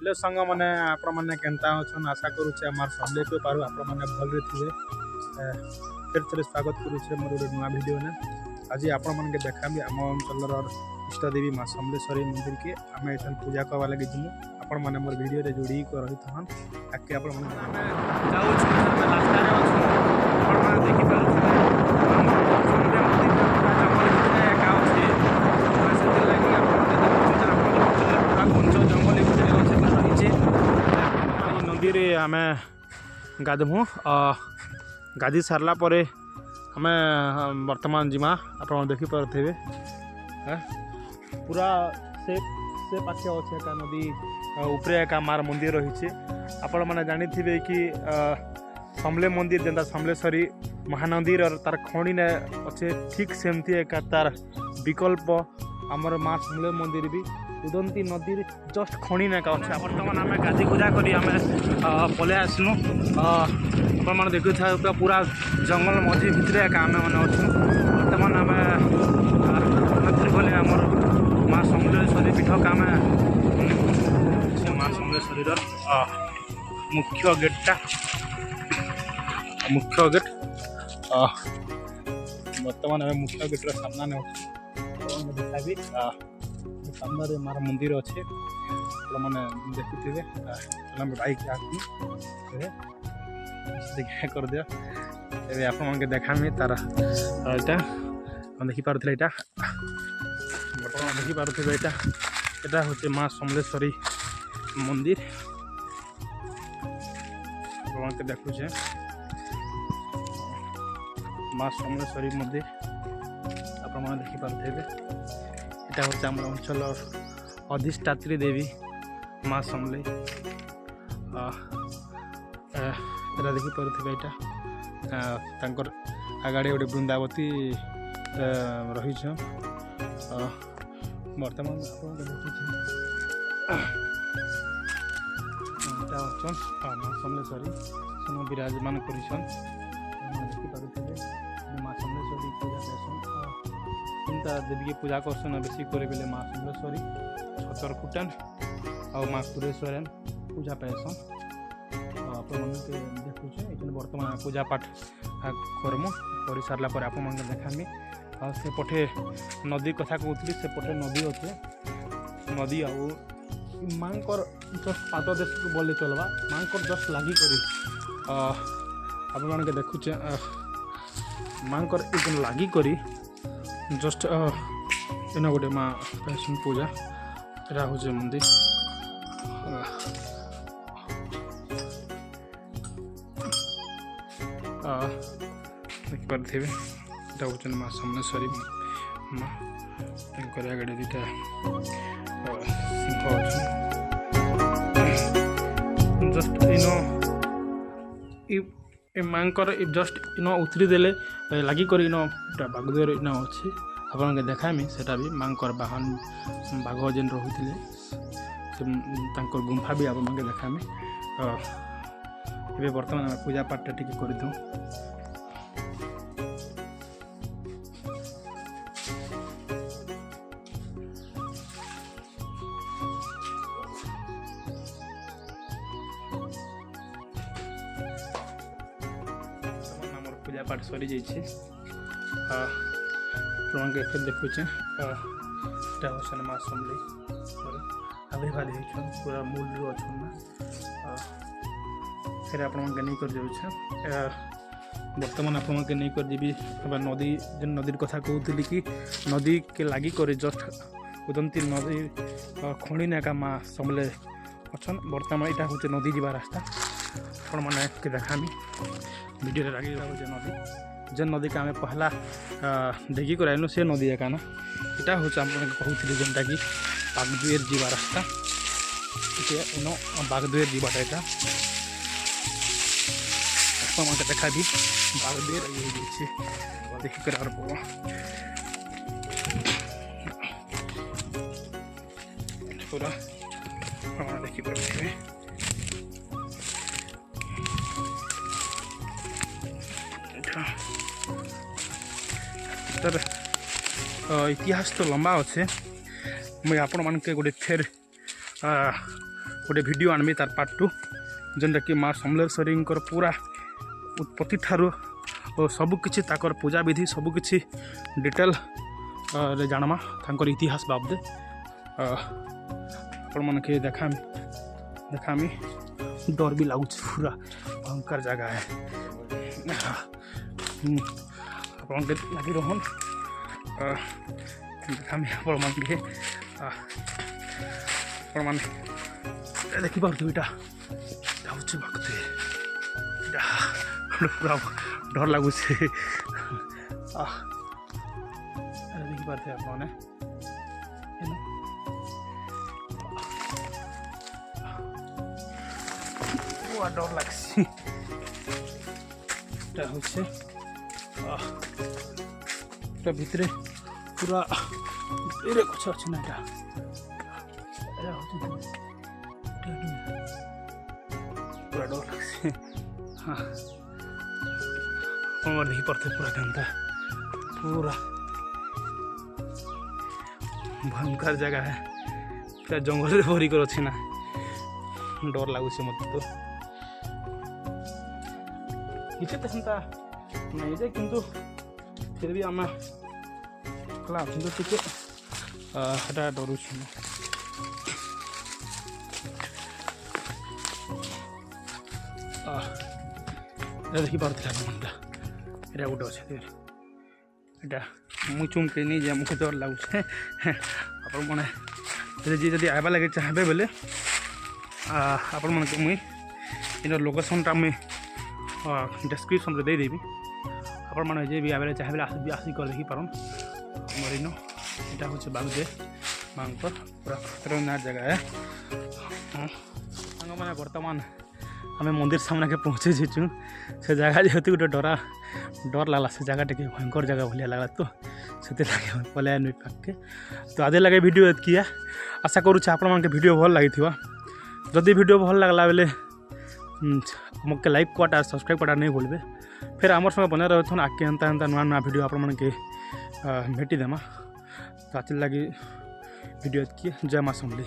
Hello सांग मैंने आपण मैंने केनता अच्छन आशा करुचे आम समलेई पार आपण मैंने भलरे थे फिर थे स्वागत करुचे मोर गोटे नुआ भिडियो ने आज आपण मैंने देखाबी आम अंचल इष्टदेवी माँ समलेश्वरी मंदिर के आम ये पूजा करवा लगे जीमु आपण मैंने मोर भिडियो रे जोड़ी रही थन आके आपण नदी आम गाधमु गाधी सारला पर आम वर्तमान जिमा आप देखिपे पूरा से पाखे अच्छे का नदी उपरे एका मार मंदिर रही आपण मैंने जानी थे कि समले मंदिर जेनता समलेश्वरी महानदी और तार खणी ने अच्छे ठीक सेमती एका तार विकल्प आमर माँ समले मंदिर भी उदंती नदी जस्ट खणी नाका अच्छे बर्तमान आम गाधी पूजा करी आम पलै आसलु मैंने देखु पूरा जंगल मझी भितर एका आम मैंने अच्छु बर्तमान आम गले आमर माँ समलेश्वरी पीठ का आम माँ समलेश्वरी मुख्य गेटा मुख्य गेट बर्तमान आम मुख्य गेटर सामने देखा सामने मार मंदिर अच्छे मैंने देखुथे बाइक देखा कर दिया तेरे आप देखामी तार यहाँ देखिपे यहाँ बर्तमान देखिपे यहाँ हूँ माँ समलेश्वरी मंदिर आपके देखुचे माँ समलेश्वरी मंदिर आप देखिपे यहाँ हूँ आम अंचल अधिष्ठात्री देवी माँ समलेई देखिपे यहाँ आगाड़े गोटे वृंदावती रही बर्तमान माँ समलेश्वरी सेन विराजमान कर माँ समलेश्वरी पूजा करसन चिंता देवी की पूजा करसन बेसी करे बेले माँ समलेश्वरी छतरकुटन और माँ कुरेश्वरन पूजा पाएसन आप देखुचे ये बर्तमान पूजा पाठ करमु कर सारा पर आप देखामी से पटे नदी कथा कहती से पटे नदी अच्छे नदी आउ माँ जस्ट पाद देश को बोले चलवा माँ जस्ट लगी कर देखुचे माँ लगी करी जस्ट इन गोटे माँ पूजा यहाँ हूँ मंदिर देखिपे यहाँ हूँ माँ समलेश्वरी माँ आगे दुटा सिंह जस्ट इन माँ जस्ट इन उतरी देले लगी कर इन बागदुआर इन अच्छे आपके देखामी सेटा भी माँ बाहन बाघ जेन रोते गुंफा भी आप देखामी ये बर्तमान पूजा पाठ टी कर दूँ पूजा पाठ सरी जाइए फिर देखुचे माँ समलेई आविर्भाव पूरा मूल अच्छा फिर आप नहीं कर जाऊे बर्तमान आप नहीं कर जी नदी जो नदी कथा कहती कि नदी के लगी कर जस्ट उदंती नदी खणी नाका माँ समले अच्छा बर्तमान यहाँ हूँ नदी जीवा रास्ता मैंने देखामी वीडियो लगे नदी जेन नदी का आम पहला देखी कर आइलु से नदी एका ना यहाँ हूँ कहते जेनटा कि बागदुआर जीवा रास्ता इन बागदुआर जीवाटा यहाँ आपको देखा भी बागदुआर ये देखिकर पूरा देखिपे तर इतिहास तो लंबा अच्छे मुझे आपण मान के गोटे फेर गोटे वीडियो आनमी तार पार्ट 2 जेनटा कि माँ समलेश्वरी पूरा उत्पत्ति ठारू और सबकि पूजा विधि सबकि डिटेल रे जानमा तांकर इतिहास बाबदे आपण मन के देखामी डर भी लगुच पूरा भयंकर जगह है आपण के लगी रहन देखामी आपण मन के आपण मन देखि पारथु इटा जाउछ भक्ति पूरा डर लगुच देखि पारथे आपने पूरा डर लगसी भितरे पूरा कुछ अच्छे ना पूरा डर लगसी हाँ देखी पारथे पूरा केनता पूरा भयंकर जगह है पूरा जंगल भरी कर अच्छी ना डर लगुच मत तो किसी तो सेंता नहीं जे किंतु फिर भी आम कला किंतु टिके हटा डरुछ देखी पार्थिला मनटा एटा गोटे अच्छे एटा मुझ चुमके नहीं जा मुझे डर लगुचे आप जी जब आवा लगे चाहे बोले आपण मन के मुई इन लोकेशनटा मुई डिस्क्रिप्शन में देदेवी आपण मैंने जे भी आवे चाहे आसिक देखी पारन मोर इन यहाँ हूँ बागुदे माँ पूरा खतरनाक जगह है मैंने बर्तमान आम मंदिर सामने के पहुँचे जीचु से जगह जेहतु गोटे डर लगला से जगह टे भयंकर जगह भाया लगला तो से पलाय नुई पाके तो आधे लगे वीडियो किया आशा करुच्छे आपण मन के वीडियो भल लगी जदि वीडियो भल लगला बेले मके लाइक कटा सब्सक्राइब कटा नहीं भूलबे फिर आमर संगे बने रहे आगे एंता नुआ नुआ वीडियो आपण मन के भेटी देमा तो आज लगी वीडियो किए जय माँ समली।